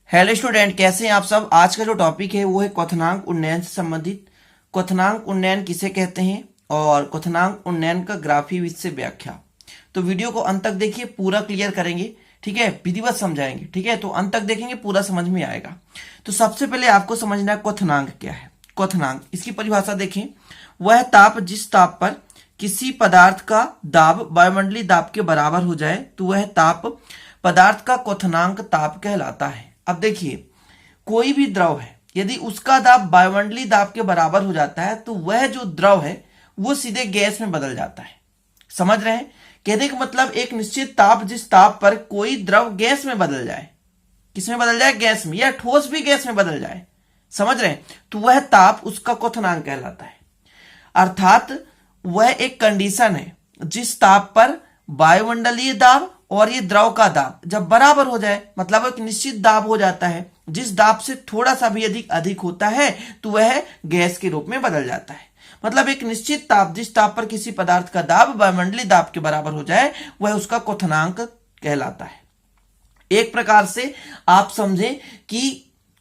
Hello student, कैसे हैं आप सब। आज का जो टॉपिक है वो है क्वथनांक उन्नयन से संबंधित। क्वथनांक उन्नयन किसे कहते हैं और क्वथनांक उन्नयन का ग्राफीय विधि से व्याख्या। तो वीडियो को अंत तक देखिए, पूरा क्लियर करेंगे, ठीक है, विधिवत समझाएंगे, ठीक है। तो अंत तक देखेंगे, पूरा समझ में आएगा। तो सबसे पहले आपको समझना है क्वथनांक क्या है। क्वथनांक, इसकी परिभाषा देखें, वह ताप जिस ताप पर किसी पदार्थ का दाब वायुमंडलीय दाब के बराबर हो जाए तो वह ताप पदार्थ का क्वथनांक ताप कहलाता है। अब देखिए, कोई भी द्रव है, यदि उसका दाब वायुमंडलीय दाब के बराबर हो जाता है तो वह जो द्रव है वो सीधे गैस में बदल जाता है। समझ रहे हैं? कहने का मतलब एक निश्चित ताप जिस ताप पर कोई द्रव गैस में बदल जाए, किसमें बदल जाए? गैस में, या ठोस भी गैस में बदल जाए, समझ रहे हैं, तो वह ताप उसका क्वथनांक कहलाता है। अर्थात वह एक कंडीशन है जिस ताप पर वायुमंडलीय दाब और ये द्रव का दाब जब बराबर हो जाए, मतलब एक निश्चित दाब हो जाता है, जिस दाब से थोड़ा सा भी अधिक होता है तो वह गैस के रूप में बदल जाता है। मतलब एक निश्चित ताप जिस ताप पर किसी पदार्थ का दाब वायुमंडलीय दाब के बराबर हो जाए वह उसका क्वथनांक कहलाता है। एक प्रकार से आप समझें कि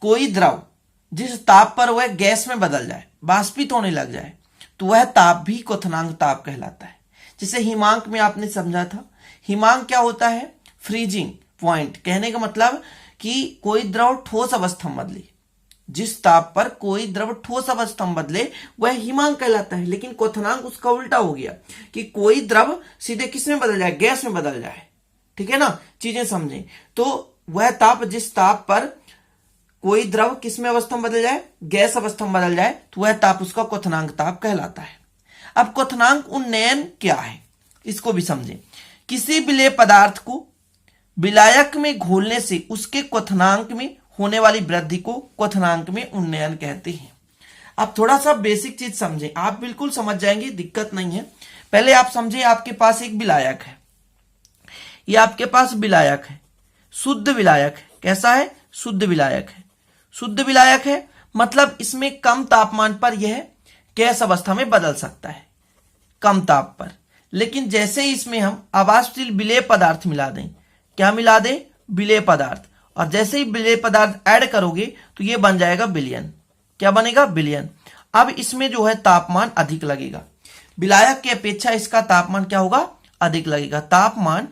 कोई द्रव जिस ताप पर वह गैस में बदल जाए, वाष्पित होने लग जाए, तो वह ताप भी क्वथनांक ताप कहलाता है। जैसे हिमांक में आपने समझा था, हिमांक क्या होता है? Freezing point. कहने का मतलब कि कोई द्रव ठोस अवस्था में बदले, जिस ताप पर कोई द्रव ठोस अवस्था में बदले वह हिमांक कहलाता है। लेकिन क्वथनांक उसका उल्टा हो गया कि कोई द्रव सीधे किस में बदल जाए? गैस में बदल जाए, ठीक है ना, चीजें समझें। तो वह ताप जिस ताप पर कोई द्रव किस में अवस्था में बदल जाए? गैस अवस्था में बदल जाए, तो वह ताप उसका क्वथनांक ताप कहलाता है। अब क्वथनांक उन्नयन क्या है, इसको भी समझें। किसी विलेय पदार्थ को विलायक में घोलने से उसके क्वथनांक में होने वाली वृद्धि को क्वथनांक में उन्नयन कहते हैं। अब थोड़ा सा बेसिक चीज समझें, आप बिल्कुल समझ जाएंगे, दिक्कत नहीं है। पहले आप समझें, आपके पास एक विलायक है, ये आपके पास विलायक है, शुद्ध विलायक है। कैसा है? शुद्ध विलायक है। शुद्ध विलायक है मतलब इसमें कम तापमान पर यह गैस अवस्था में बदल सकता है, कम ताप पर। लेकिन जैसे ही इसमें हम अवाष्पशील विलेय पदार्थ मिला दें, क्या मिला दें? विलेय पदार्थ। और जैसे ही विलेय पदार्थ ऐड करोगे तो ये बन जाएगा विलयन। क्या बनेगा? विलयन। अब इसमें जो है तापमान अधिक लगेगा, विलायक की अपेक्षा इसका तापमान क्या होगा? अधिक लगेगा। तापमान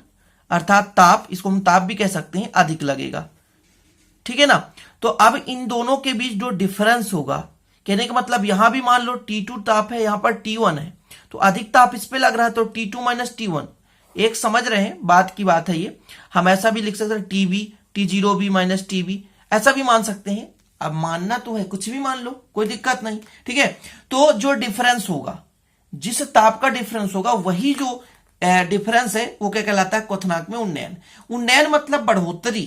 अर्थात ताप, इसको हम ताप भी कह सकते हैं, अधिक लगेगा, ठीक है ना। तो अब इन दोनों के बीच जो डिफरेंस होगा, कहने का मतलब यहां भी मान लो T2 ताप है, यहां पर T1 है, तो अधिक ताप इस पे लग रहा है, तो T2 माइनस T1। एक समझ रहे हैं बात की बात है ये। हम ऐसा भी लिख सकते हैं TB T0B माइनस TB, ऐसा भी मान सकते हैं। अब मानना तो है, कुछ भी मान लो, कोई दिक्कत नहीं, ठीक है। तो जो डिफरेंस होगा, जिस ताप का डिफरेंस होगा, वही जो डिफरेंस है वो क्या कहलाता है? क्वथनांक में उन्नयन। उन्नयन मतलब बढ़ोतरी,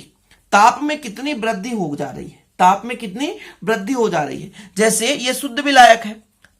ताप में कितनी वृद्धि हो जा रही है, ताप में कितनी वृद्धि हो जा रही है। जैसे ये शुद्ध विलायक है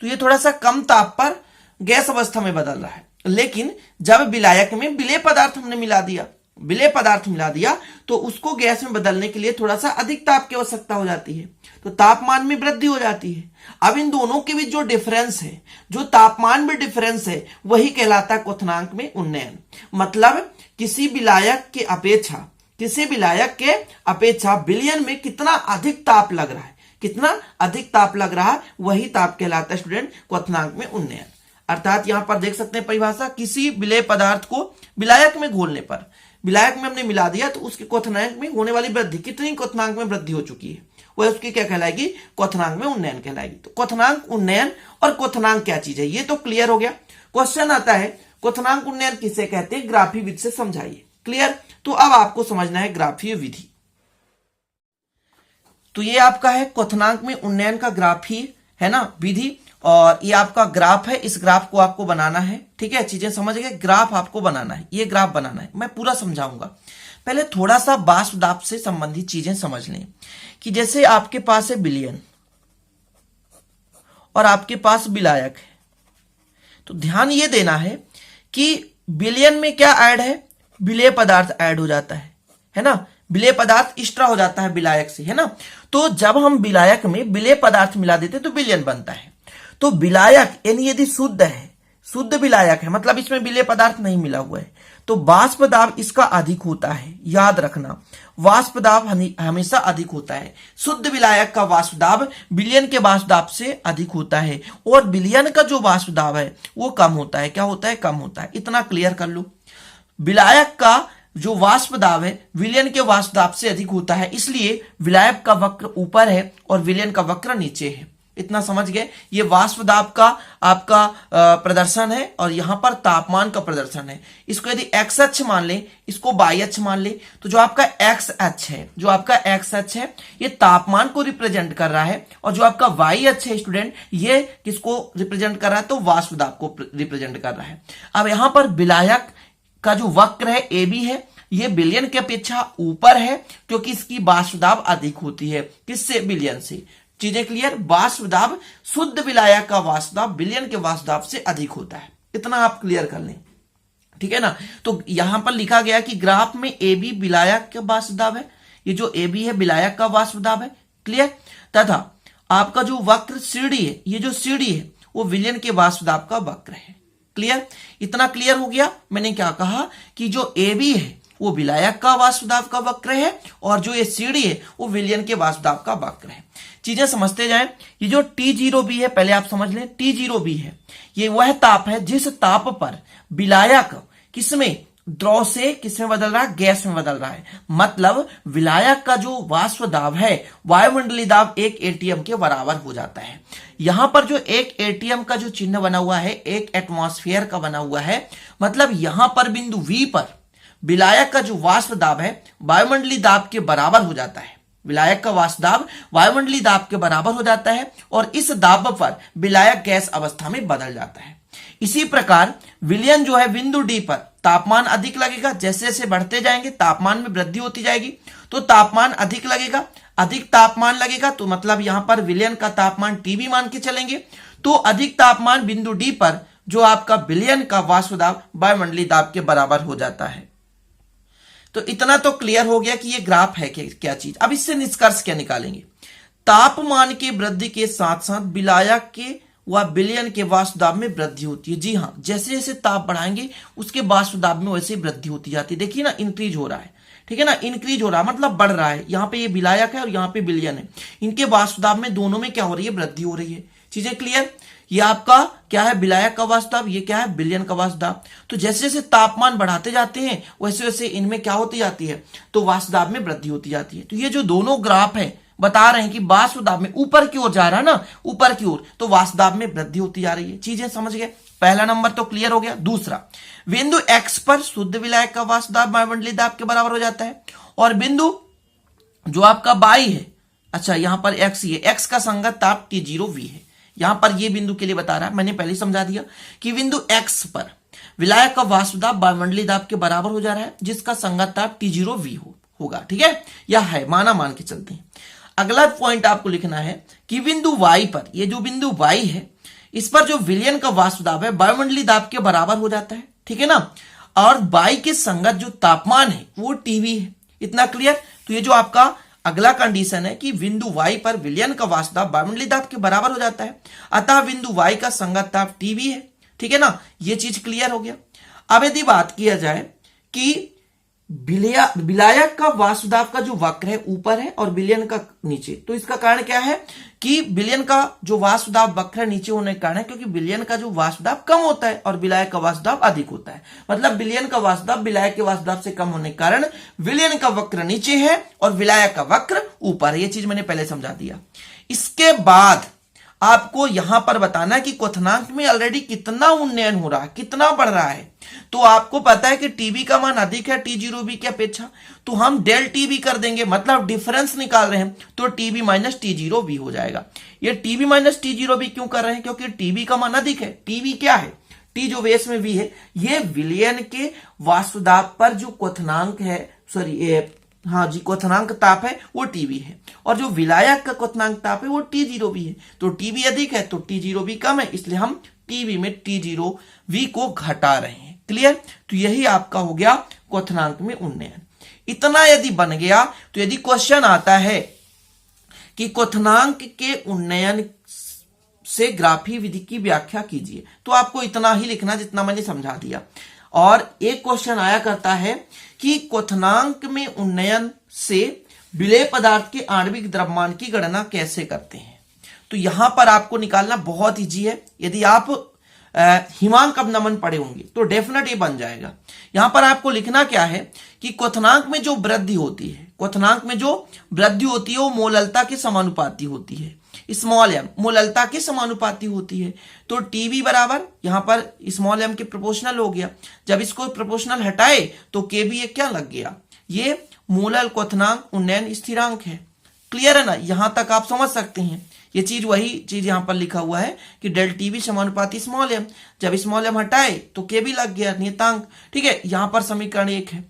तो ये थोड़ा सा कम ताप पर गैस अवस्था में बदल रहा है, लेकिन जब विलायक में विलेय पदार्थ हमने मिला दिया, विलेय पदार्थ मिला दिया, तो उसको गैस में बदलने के लिए थोड़ा सा अधिक ताप की आवश्यकता हो जाती है, तो तापमान में वृद्धि हो जाती है। अब इन दोनों के बीच जो डिफरेंस है, जो तापमान में डिफरेंस है, वही कहलाता है क्वथनांक में उन्नयन। मतलब किसी विलायक के अपेक्षा, किसी विलायक के अपेक्षा विलयन में कितना अधिक ताप लग रहा है, कितना अधिक ताप लग रहा है, वही ताप कहलाता है स्टूडेंट क्वथनांक में उन्नयन। अर्थात यहां पर देख सकते हैं परिभाषा, किसी विलेय पदार्थ को विलायक में घोलने पर, विलायक में हमने मिला दिया तो उसके क्वथनांक में होने वाली वृद्धि, कितनी क्वथनांक में वृद्धि हो चुकी है, वह उसकी क्या कहलाएगी? क्वथनांक में उन्नयन कहलाएगी। तो क्वथनांक उन्नयन और क्वथनांक क्या चीज है, ये तो क्लियर हो गया। क्वेश्चन आता है क्वथनांक उन्नयन किसे कहते हैं? ग्राफीय विधि से समझाइए। क्लियर? तो अब आपको समझना है ग्राफीय विधि। तो ये आपका है क्वथनांक में उन्नयन का ग्राफीय, है ना, विधि। और ये आपका ग्राफ है, इस ग्राफ को आपको बनाना है, ठीक है, चीजें समझ गए। ग्राफ आपको बनाना है, ये ग्राफ बनाना है, मैं पूरा समझाऊंगा। पहले थोड़ा सा वाष्प दाब से संबंधित चीजें समझ लें कि जैसे आपके पास है विलयन और आपके पास विलायक है, तो ध्यान ये देना है कि विलयन में क्या ऐड है? विलेय पदार्थ ऐड हो जाता है ना, विलेय पदार्थ एक्स्ट्रा हो जाता है विलायक से, है ना। तो जब हम विलायक में विलेय पदार्थ मिला देते हैं तो विलयन बनता है। तो विलायक यानी यदि शुद्ध है, शुद्ध विलायक है, मतलब इसमें विलेय पदार्थ नहीं मिला हुआ है, तो वाष्प दाब इसका अधिक होता है, याद रखना, वाष्प दाब हमेशा अधिक होता है। शुद्ध विलायक का वाष्प दाब विलयन के वाष्प दाब से अधिक होता है और विलयन का जो वाष्प दाब है वो कम होता है। क्या होता है? कम होता है। इतना क्लियर कर लो। विलायक का जो वाष्प दाब है विलयन के वाष्प दाब से अधिक होता है, इसलिए विलायक का वक्र ऊपर है और विलयन का वक्र नीचे है। इतना समझ गए? ये वाष्प दाब का आपका प्रदर्शन है और यहां पर तापमान का प्रदर्शन है। इसको यदि एक्स अक्ष मान ले, इसको वाई अक्ष मान ले, तो जो आपका एक्स अक्ष है, जो आपका एक्स अक्ष है ये तापमान को रिप्रेजेंट कर रहा है और जो आपका वाई अक्ष है स्टूडेंट ये किसको रिप्रेजेंट कर रहा है? तो वाष्प दाब को रिप्रेजेंट कर रहा है। अब यहां पर विलायक का जो वक्र है ए बी है, ये विलयन की अपेक्षा ऊपर है क्योंकि इसकी वाष्प दाब अधिक होती है। किससे? विलयन से। चीजें क्लियर? वाष्प दाब, शुद्ध विलायक का वाष्प दाब विलयन के वाष्प दाब से अधिक होता है। इतना आप क्लियर कर लें, ठीक है ना। तो यहां पर लिखा गया कि ग्राफ में ए बी विलायक का वाष्प दाब है, ये जो ए बी है विलायक का वाष्प दाब है। क्लियर? तथा आपका जो वक्र सीडी है, ये जो सीडी है वो विलयन के वाष्प दाब का वक्र है। क्लियर? इतना क्लियर हो गया। मैंने क्या कहा कि जो ए बी है वो विलायक का वाष्प दाब का वक्र है और जो ये सीडी है वो विलयन के वाष्प दाब का वक्र है। चीजें समझते जाएं। ये जो T0b है पहले आप समझ लें, T0b है ये वह ताप है जिस ताप पर विलायक किसमें? द्रव से किसमें बदल रहा है? गैस में बदल रहा है। मतलब विलायक का जो वाष्प दाब है वायुमंडलीय दाब 1 atm के बराबर हो जाता है। यहां पर जो 1 atm का जो चिन्ह बना हुआ है 1 एटमॉस्फेयर का बना हुआ है, मतलब यहां पर बिंदु V पर विलायक का जो वाष्प दाब है वायुमंडलीय दाब के बराबर हो जाता है। विलायक का वाष्प दाब वायुमंडलीय दाब के बराबर हो जाता है और इस दाब पर विलायक गैस अवस्था में बदल जाता है। इसी प्रकार विलयन जो है बिंदु डी पर तापमान अधिक लगेगा। जैसे जैसे बढ़ते जाएंगे तापमान में वृद्धि होती जाएगी, तो तापमान अधिक लगेगा। अधिक तापमान लगेगा तो मतलब यहां पर विलयन का तापमान टीबी मान के चलेंगे, तो अधिक तापमान बिंदु डी पर जो आपका विलयन का वाष्प दाब वायुमंडलीय दाब के बराबर हो जाता है। तो इतना तो क्लियर हो गया कि ये ग्राफ है क्या चीज। अब इससे निष्कर्ष क्या निकालेंगे? तापमान की वृद्धि के साथ साथ विलायक के व विलयन के वाष्प दाब में वृद्धि होती है। जी हाँ, जैसे जैसे ताप बढ़ाएंगे उसके वाष्प दाब में वैसे वृद्धि होती जाती है। देखिए ना, इंक्रीज हो रहा है, ठीक है ना, इंक्रीज हो रहा है मतलब बढ़ रहा है। यहाँ पे ये विलायक है और यहाँ पे विलयन है, इनके वाष्प दाब में दोनों में क्या हो रही है? वृद्धि हो रही है। चीजें क्लियर? ये आपका क्या है? विलायक का वाष्प दाब, ये क्या है? विलयन का वाष्प दाब। तो जैसे जैसे तापमान बढ़ाते जाते हैं वैसे वैसे इनमें क्या होती जाती है? तो वाष्प दाब में वृद्धि होती जाती है। तो ये जो दोनों ग्राफ है बता रहे हैं कि वाष्प दाब में ऊपर की ओर जा रहा है ना, ऊपर की ओर, तो वाष्प दाब में वृद्धि होती जा रही है। चीजें समझ गए? पहला नंबर तो क्लियर हो गया। दूसरा, बिंदु एक्स पर शुद्ध विलायक का वाष्प दाब वायुमंडलीय दाब के बराबर हो जाता है और बिंदु जो आपका बाई है, अच्छा यहां पर एक्स ही है, एक्स का संगत ताप T0v है। यहां पर ये बिंदु के लिए बता रहा है, मैंने पहले समझा दिया कि बिंदु एक्स पर विलायक का वाष्प दाब वायुमंडलीय दाब के बराबर हो जा रहा है जिसका संगत ताप T0v होगा। ठीक है, यह है मान के चलते हैं। अगला पॉइंट आपको लिखना है कि बिंदु वाई पर, ये जो बिंदु वाई है इस पर जो विलयन का वाष्प दाब है वायुमंडलीय दाब के बराबर हो जाता है। ठीक है ना, और वाई के संगत जो तापमान है वो टीवी है। इतना क्लियर? तो ये जो आपका अगला कंडीशन है कि बिंदु वाई पर विलयन का वाष्प दाब वायुमंडलीय दाब के बराबर हो जाता है, अतः बिंदु वाई का संगत ताप टीवी है। ठीक है ना, ये चीज क्लियर हो गया। अब यदि बात किया जाए कि विलायक का वाष्प दाब का जो वक्र है ऊपर है और विलयन का नीचे, तो इसका कारण क्या है कि विलयन का जो वाष्प दाब वक्र नीचे होने का कारण है क्योंकि विलयन का जो वाष्प दाब कम होता है और विलायक का वाष्प दाब अधिक होता है। मतलब विलयन का वाष्प दाब विलायक के वाष्प दाब से कम होने के कारण विलयन का वक्र नीचे है और विलायक का वक्र ऊपर है। ये चीज मैंने पहले समझा दिया। इसके बाद आपको यहां पर बताना है कि क्वथनांक में ऑलरेडी कितना उन्नयन हो रहा है, कितना बढ़ रहा है। तो आपको पता है कि टीबी का मान अधिक है T0b की अपेक्षा, तो हम डेल टीबी कर देंगे, मतलब डिफरेंस निकाल रहे हैं तो टीबी माइनस T0b हो जाएगा। ये टीबी माइनस T0b क्यों कर रहे हैं? क्योंकि टीबी का मान अधिक है। टीबी क्या है? टी जो बेस में वी है, ये विलयन के वाष्प दाब पर जो क्वथनांक है, सॉरी हाँ जी, क्वथनांक ताप है वो टीबी है और जो विलायक का क्वथनांक ताप है वो T0b है। तो टीबी अधिक है तो T0b कम है, इसलिए हम टीबी में T0v को घटा रहे हैं। क्लियर? तो यही आपका हो गया क्वथनांक में उन्नयन। इतना यदि बन गया तो यदि क्वेश्चन आता है कि क्वथनांक के उन्नयन से ग्राफी विधि की व्याख्या कीजिए, तो आपको इतना ही लिखना जितना मैंने समझा दिया। और एक क्वेश्चन आया करता है कि क्वथनांक में उन्नयन से विलेय पदार्थ के आणविक द्रव्यमान की गणना कैसे करते हैं। तो यहां पर आपको निकालना बहुत इजी है। यदि आप हिमांक अवनमन पढ़े होंगे तो डेफिनेट ये बन जाएगा। यहां पर आपको लिखना क्या है कि क्वथनांक में जो वृद्धि होती है, क्वथनांक में जो वृद्धि होती है वो मोललता के समानुपाती होती है। स्मॉल एम मोललता के समानुपाती होती है। तो टीवी बराबर यहां पर स्मॉल एम के प्रोपोर्शनल हो गया। जब इसको प्रोपोर्शनल हटाए तो के भी एक क्या लग गया, ये मोलल क्वथनांक उन्नयन स्थिरांक है। क्लियर है ना, यहां तक आप समझ सकते हैं। ये चीज वही चीज यहां पर लिखा हुआ है कि डेल टीवी समानुपाती स्मॉल एम, जब स्मॉल एम हटाए तो के भी लग गया नियतांक। ठीक है, यहां पर समीकरण 1 है।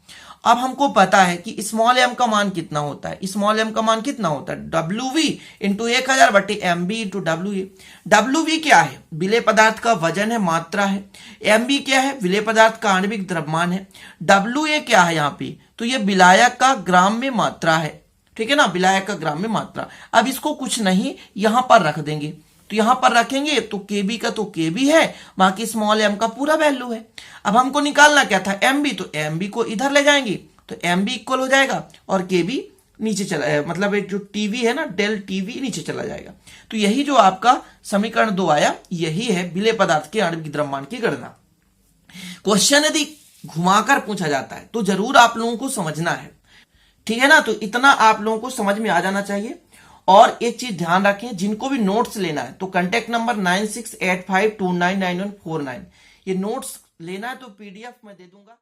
अब हमको पता है कि स्मॉल एम का मान कितना होता है। स्मॉल एम का मान कितना होता है, डब्ल्यू वी इंटू 1000 बटे M B into W A. W V क्या है, विलेय पदार्थ का वजन है, मात्रा है। एम बी क्या है, विलेय पदार्थ का आणविक द्रव्यमान है। डब्ल्यू ए क्या है यहाँ पे, तो ये विलायक का ग्राम में मात्रा है। ठीक है ना, विलायक का ग्राम में मात्रा। अब इसको कुछ नहीं यहां पर रख देंगे, तो यहां पर रखेंगे तो केबी का तो केबी है, बाकी स्मॉल एम का पूरा वैल्यू है। अब हमको निकालना क्या था, एम बी, तो एम बी को इधर ले जाएंगे तो एम बी इक्वल हो जाएगा और के बी नीचे चला, मतलब एक जो टीवी है ना डेल टीवी नीचे चला जाएगा। तो यही जो आपका समीकरण 2 आया, यही है विलेय पदार्थ के आणविक द्रव्यमान की गणना। क्वेश्चन यदि घुमाकर पूछा जाता है तो जरूर आप लोगों को समझना है। ठीक है ना, तो इतना आप लोगों को समझ में आ जाना चाहिए। और एक चीज ध्यान रखें, जिनको भी नोट्स लेना है तो कांटेक्ट नंबर 9685299149, ये नोट्स लेना है तो पीडीएफ में दे दूंगा।